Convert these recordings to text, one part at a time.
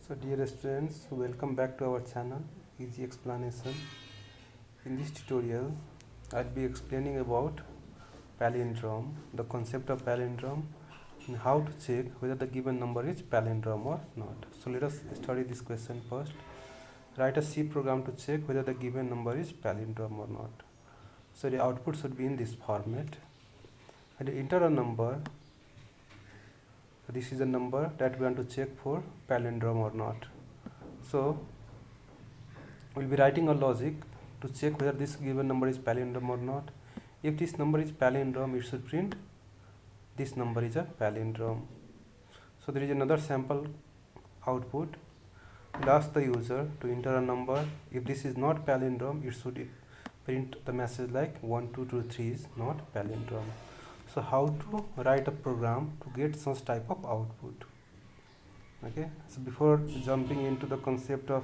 So dear students, welcome back to our channel Easy Explanation. In this tutorial, I'll be explaining about palindrome, the concept of palindrome, and how to check whether the given number is palindrome or not. So let us study this question first. Write a C program to check whether the given number is palindrome or not. So the output should be in this format. And enter a number. This is a number that we want to check for palindrome or not. So we'll be writing a logic to check whether this given number is palindrome or not. If this number is palindrome, it should print this number is a palindrome. So there is another sample output. We'll ask the user to enter a number. If this is not palindrome, it should print the message like 1223 is not palindrome. So how to write a program to get such type of output? Okay, so before jumping into the concept of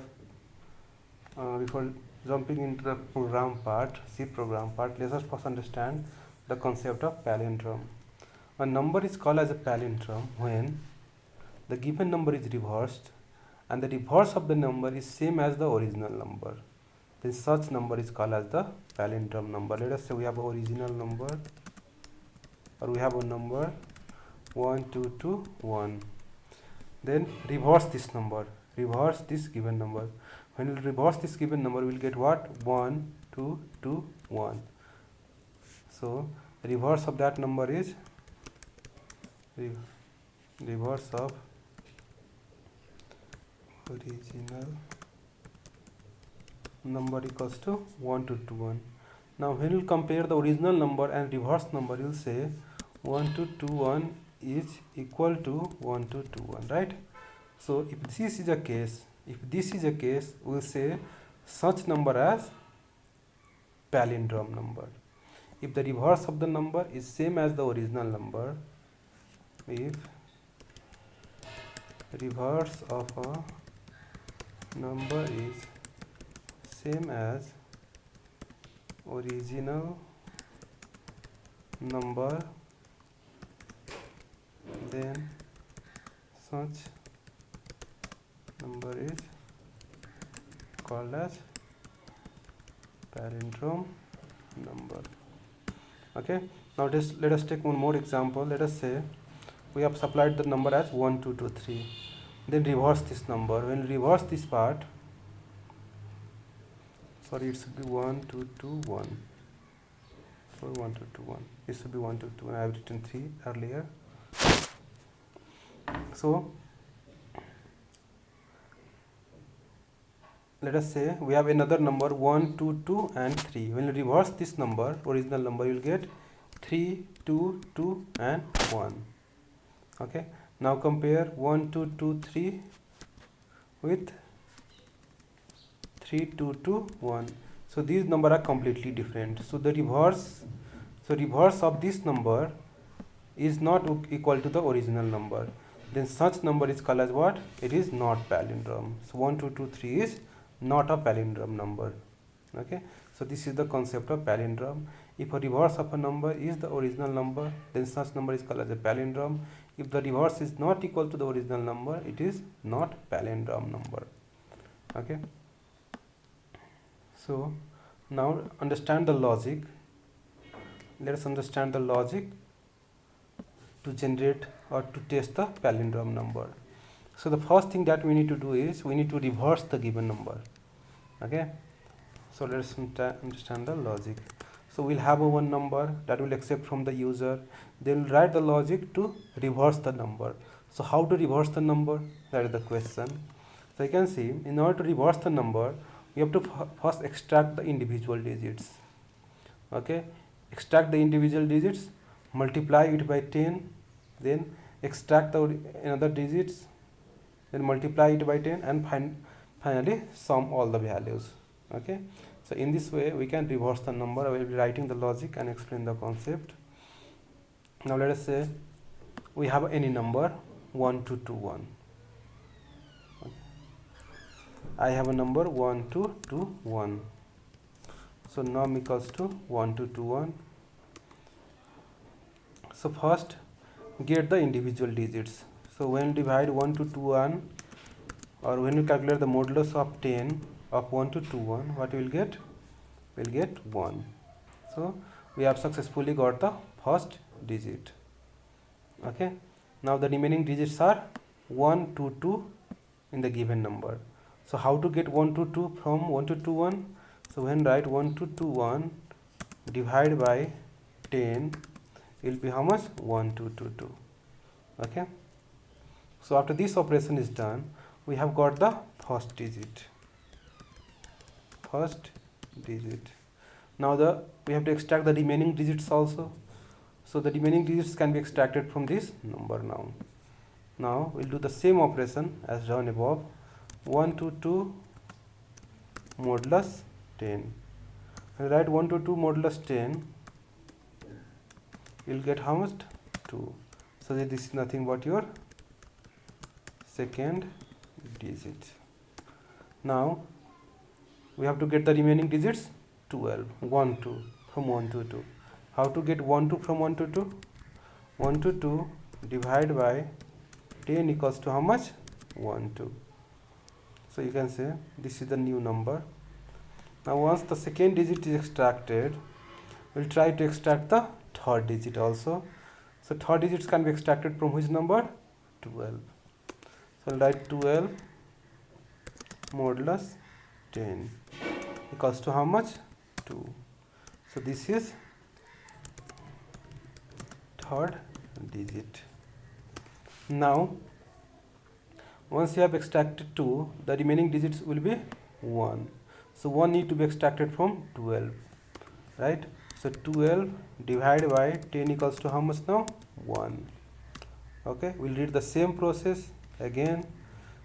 the program part, C program part, let us first understand the concept of palindrome. A number is called as a palindrome when the given number is reversed and the reverse of the number is same as the original number. Then such number is called as the palindrome number. Let us say we have an original number, or we have a number 1221. Then reverse this number, reverse this given number. When we reverse this given number, we will get what? 1221. So reverse of that number is reverse of original number equals to 1221. Now when you compare the original number and reverse number, you will say 1221 is equal to 1221, right? So if this is a case, we will say such number as palindrome number. If the reverse of the number is same as the original number, if reverse of a number is same as original number, then such number is called as palindrome number. Okay, now let us take one more example. Let us say we have supplied the number as 1223, then reverse this number. When we reverse this part, sorry, it should be 1221. So 1221, it should be 1221. I have written 3 earlier. So let us say we have another number 1, 2, 2 and 3. When you reverse this number, original number, you will get 3, 2, 2 and 1. Okay, now compare 1, 2, 2, 3 with 3, 2, 2, 1. So these numbers are completely different. So the reverse of this number is not equal to the original number. Then such number is called as what? It is not palindrome. So 1, 2, 2, 3 is not a palindrome number. Okay, so this is the concept of palindrome. If a reverse of a number is the original number, then such number is called as a palindrome. If the reverse is not equal to the original number, it is not palindrome number. Okay, so now understand the logic. Let us understand the logic to generate or to test the palindrome number. So the first thing that we need to do is we need to reverse the given number. Okay, so let us understand the logic. So we'll have one number that will accept from the user, then we'll write the logic to reverse the number. So how to reverse the number? That is the question. So you can see, in order to reverse the number, we have to first extract the individual digits. Okay, extract the individual digits, multiply it by 10, then extract the another digits, then multiply it by 10, and finally sum all the values. Okay, so in this way we can reverse the number. I will be writing the logic and explain the concept. Now let us say we have any number 1221. Okay. I have a number 1221. So num equals to 1221. So first get the individual digits. So when divide 1 to 21, or when you calculate the modulus of 10 of 1 to 2 1, what you will get? We'll get 1. So we have successfully got the first digit. Okay, now the remaining digits are 1 to 2 in the given number. So how to get 1 to 2 from 1 to 2 1? So when write 1 to 2 1 divide by 10 will be how much? 1 to 2 2. Okay, so after this operation is done, we have got the first digit. Now we have to extract the remaining digits also. So the remaining digits can be extracted from this number now. Now we'll do the same operation as done above. 1 to 2 modulus 10. When write 1 to 2 modulus 10, you'll get how much? 2. So this is nothing but your second digit. Now we have to get the remaining digits 12. 1 2 from 1 to 2. How to get 1 2 from 1 to 2? 1 to 2 divide by 10 equals to how much? 1 2. So you can say this is the new number. Now once the second digit is extracted, we'll try to extract the third digit also. So third digits can be extracted from which number? 12. So I'll write 12 modulus 10 equals to how much? 2. So this is third digit. Now once you have extracted 2, the remaining digits will be 1. So 1 need to be extracted from 12, right? So 12 divided by 10 equals to how much now? 1. Okay, we'll read the same process again.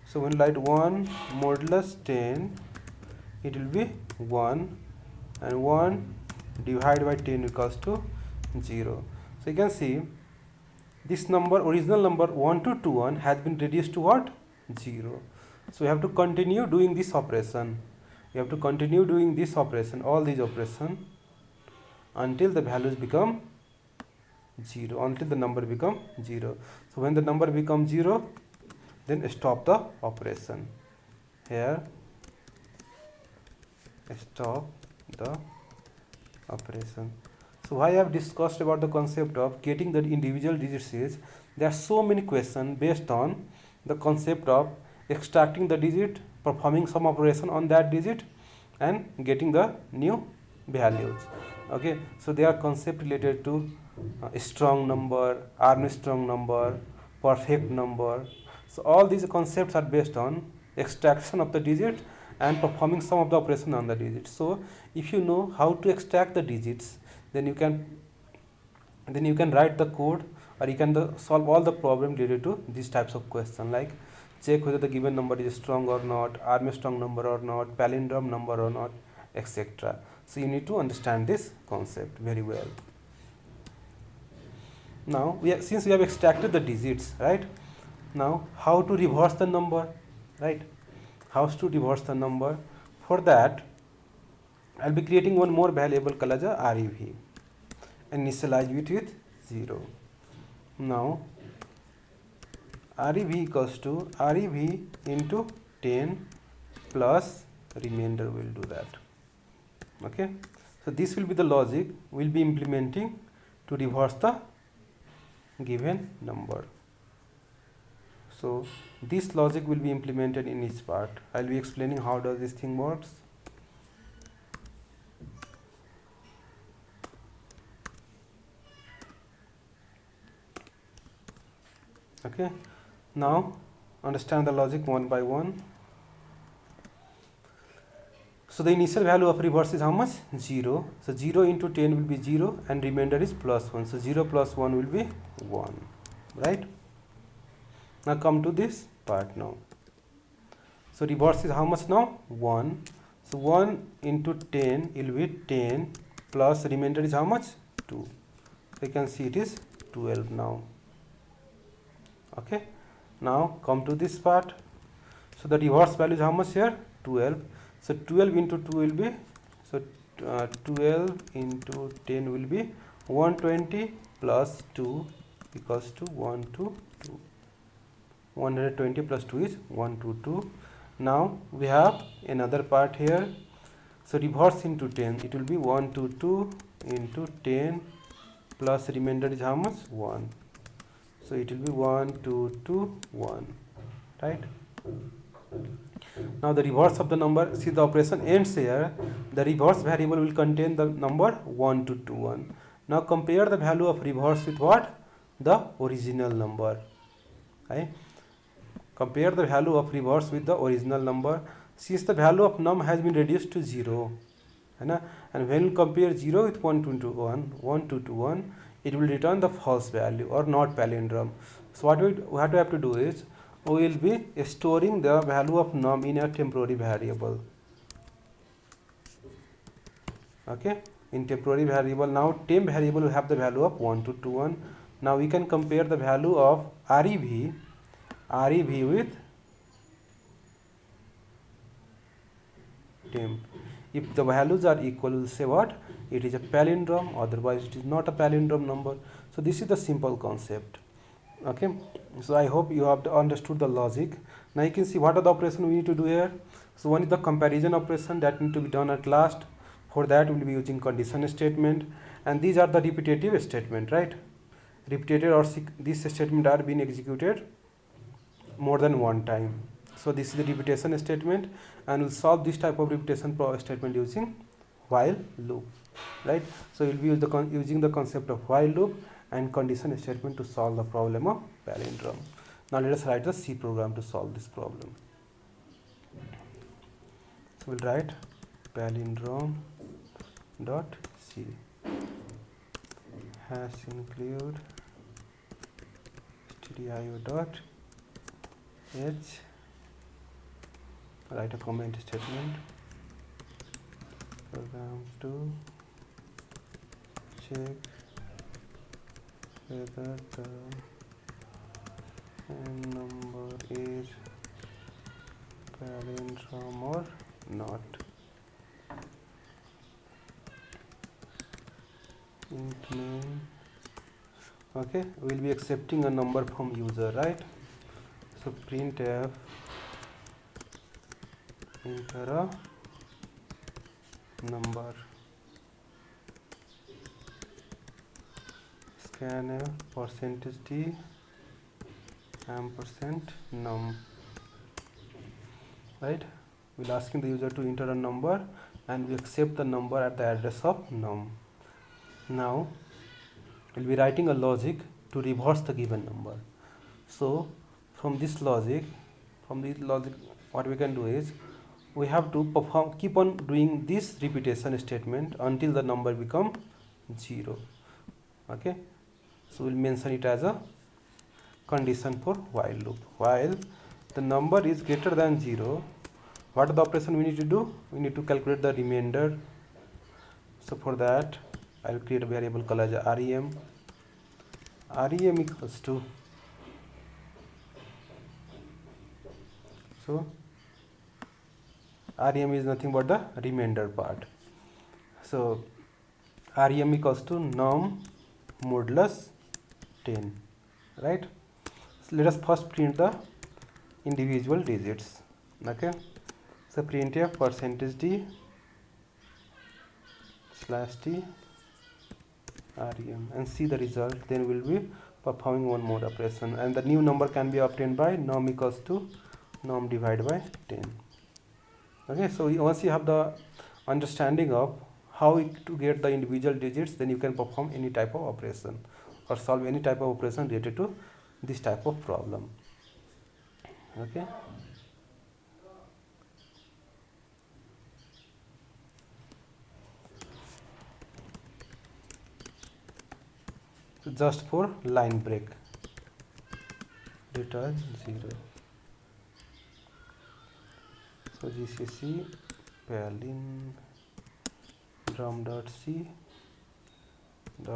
So when write 1 modulus 10, it will be 1, and 1 divided by 10 equals to 0. So you can see this number, original number 1 to 2 1 has been reduced to what? 0. So we have to continue doing this operation. We have to continue doing this operation, all these operations, until the values become 0, until the number become 0. So when the number becomes 0, then stop the operation. Here, stop the operation. So why I have discussed about the concept of getting the individual digits is there are so many questions based on the concept of extracting the digit, performing some operation on that digit, and getting the new values. Okay, so they are concepts related to strong number, Armstrong number, perfect number. So all these concepts are based on extraction of the digit and performing some of the operation on the digits. So if you know how to extract the digits, then you can write the code, or you can solve all the problem related to these types of questions, like check whether the given number is strong or not, Armstrong number or not, palindrome number or not, etc. So you need to understand this concept very well. Now since we have extracted the digits, right? Now how to reverse the number, right? How to reverse the number? For that, I'll be creating one more variable called as a REV and initialize it with 0. Now REV equals to REV into 10 plus remainder, will do that. Okay, so this will be the logic we'll be implementing to reverse the given number. So this logic will be implemented in each part. I'll be explaining how does this thing works. Okay, now understand the logic one by one. So the initial value of reverse is how much? 0. So 0 into 10 will be 0 and remainder is plus 1. So 0 plus 1 will be 1, right? Now come to this part now. So reverse is how much now? 1. So 1 into 10 will be 10 plus remainder is how much? 2. So you can see it is 12 now. Okay, now come to this part. So the reverse value is how much here? 12. So 12 into 2 will be, so 12 into 10 will be 120 plus 2 equals to 1 to 2. 120 plus 2 is 122. Now we have another part here. So reverse into 10, it will be 122 into 10 plus remainder is how much? 1. So it will be 1221, right? Now the reverse of the number, see the operation ends here. The reverse variable will contain the number 1221. Now compare the value of reverse with what? The original number. Right? Compare the value of reverse with the original number. Since the value of num has been reduced to 0, and when you compare 0 with 1221, it will return the false value or not palindrome. So what we have to do is, we will be storing the value of num in a temporary variable. Okay, in temporary variable. Now temp variable will have the value of 1221. Now we can compare the value of rev with temp. If the values are equal, we'll say what? It is a palindrome, otherwise it is not a palindrome number. So this is the simple concept. Okay, so I hope you have understood the logic. Now you can see what are the operations we need to do here. So one is the comparison operation that need to be done at last. For that we will be using condition statement, and these are the repetitive statement, right? Repetitive, or this statement are being executed more than one time. So this is the repetition statement, and we'll solve this type of repetition statement using while loop, right? So we'll be using the concept of while loop and condition statement to solve the problem of palindrome. Now let us write the C program to solve this problem. So we'll write palindrome dot C hash include stdio dot h, write a comment statement, program to check whether the number is palindrome or not. Int name. Okay, we'll be accepting a number from user, right? So printf enter a number, scanf percentage %d ampersand num, right? We'll asking the user to enter a number, and we accept the number at the address of num. Now we'll be writing a logic to reverse the given number. So from this logic, what we can do is, we have to keep on doing this repetition statement until the number become 0. Okay, so we'll mention it as a condition for while loop. While the number is greater than 0, what are the operation we need to do? We need to calculate the remainder. So for that, I will create a variable called as rem. Rem equals to, so rem is nothing but the remainder part. So rem equals to num modulus 10, right? So let us first print the individual digits. Okay, so printf %d /t rem and see the result. Then we will be performing one more operation, and the new number can be obtained by num equals to num divided by 10. Okay, so once you have the understanding of how to get the individual digits, then you can perform any type of operation or solve any type of operation related to this type of problem. Okay, so just for line break, return 0. So gcc palindrome.c /,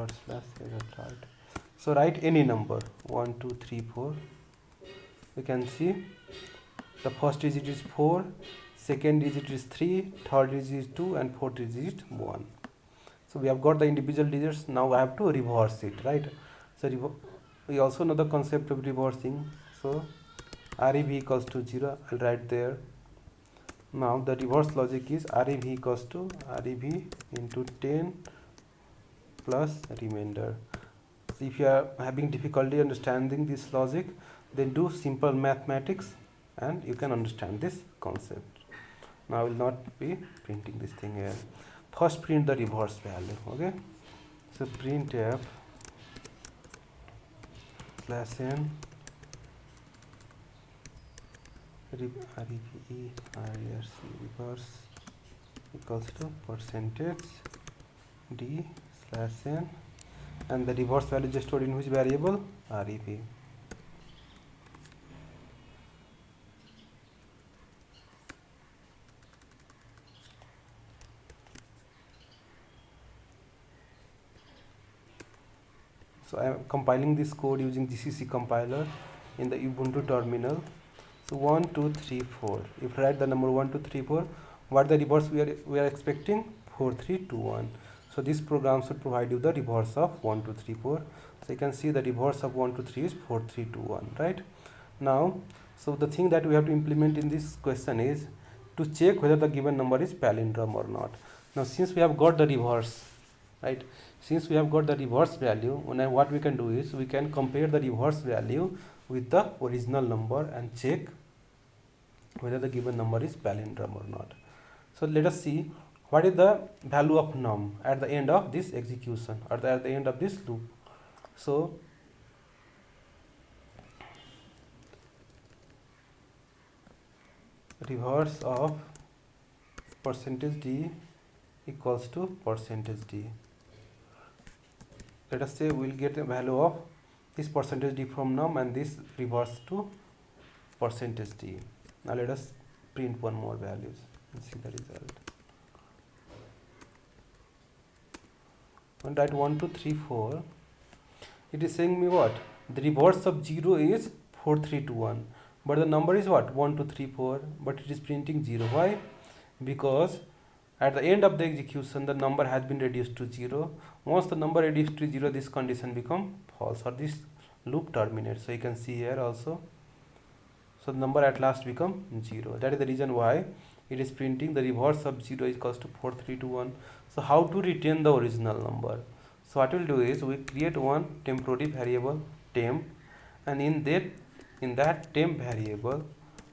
so write any number 1 2 3 4. You can see the first digit is 4, second digit is 3, third digit is 2, and fourth digit is 1. So we have got the individual digits. Now I have to reverse it, right? So we also know the concept of reversing. So rev equals to 0, I'll write there. Now the reverse logic is REV equals to REV into 10 plus remainder. So if you are having difficulty understanding this logic, then do simple mathematics and you can understand this concept. Now I will not be printing this thing here. First print the reverse value. Okay, so printf slash n reverse equals to percentage d slash n, and the reverse value is stored in which variable? REV. So I am compiling this code using GCC compiler in the Ubuntu terminal. So 1 2 3 4, if I write the number 1 2 3 4, what the reverse we are expecting? 4 3 2 1. So this program should provide you the reverse of 1 2 3 4. So you can see the reverse of 1 2 3 is 4 3 2 1, right? Now, so the thing that we have to implement in this question is to check whether the given number is palindrome or not. Now since we have got the reverse, right, since we have got the reverse value, what we can do is we can compare the reverse value with the original number and check whether the given number is palindrome or not. So let us see what is the value of num at the end of this execution or at the end of this loop. So reverse of percentage d equals to percentage d. Let us say we will get the value of this percentage d from num and this reverse to percentage d. Now let us print one more values and see the result. When write 1 2 3 4, it is saying me what? The reverse of 0 is 4 3 2 1, but the number is what? 1 2 3 4, but it is printing 0. Why? Because at the end of the execution the number has been reduced to 0. Once the number reduced to 0, this condition become false or this loop terminates. So you can see here also, so the number at last become 0. That is the reason why it is printing the reverse of 0 is equals to 4 3 2 1. So how to retain the original number? So what we'll do is we create one temporary variable temp, and in that temp variable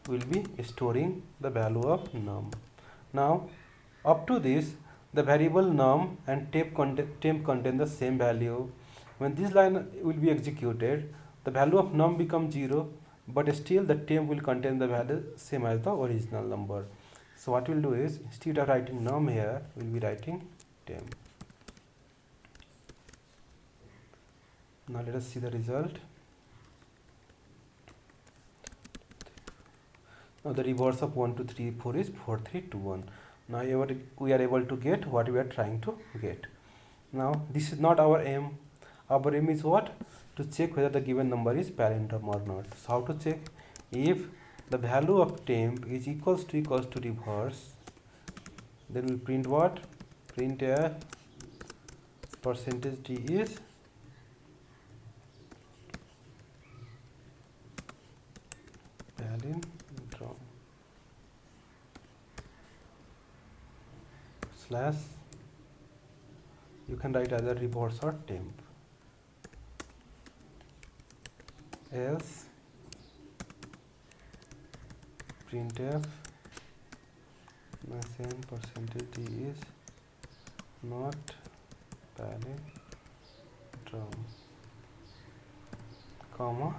we'll be storing the value of num. Now up to this, the variable num and temp contain the same value. When this line will be executed, the value of num becomes 0, but still the temp will contain the value same as the original number. So what we'll do is, instead of writing num here, we'll be writing temp. Now let us see the result. Now the reverse of 1 2 3 4 is 4 3 2 1. Now we are able to get what we are trying to get. Now this is not our aim. Our aim is what? To check whether the given number is palindrome or not. So how to check? If the value of temp is equals to reverse, then we print what? Print a percentage d is palindrome slash, you can write either reverse or temp, else printf same percentage d is not palindrome, comma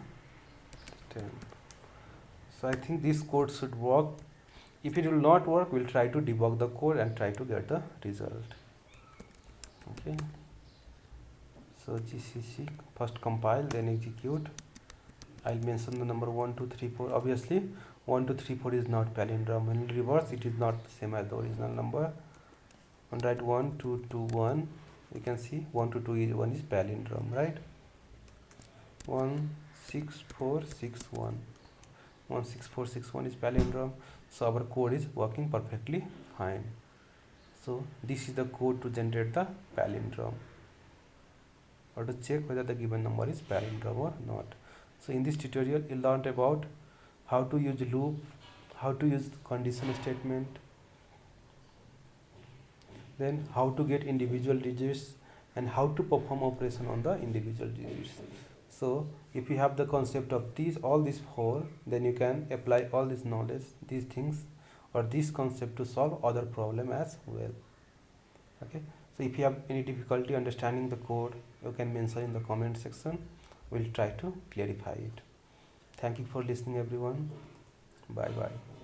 temp. So I think this code should work. If it will not work, we'll try to debug the code and try to get the result. Okay, so GCC first compile, then execute. I'll mention the number 1 2 3 4. Obviously 1 2 3 4 is not palindrome. When in reverse, it is not the same as the original number. And write 1 2 2 1, you can see 1 2 2 is 1 is palindrome, right? 1 6 4 6 1, 1 6 4 6 1 is palindrome. So our code is working perfectly fine. So this is the code to generate the palindrome, or to check whether the given number is palindrome or not. So in this tutorial you learned about how to use loop, how to use condition statement, then how to get individual digits, and how to perform operation on the individual digits. So if you have the concept of these, all these four, then you can apply all this knowledge, these things, or this concept to solve other problem as well. Okay, so if you have any difficulty understanding the code, you can mention in the comment section. We'll try to clarify it. Thank you for listening everyone. Bye bye.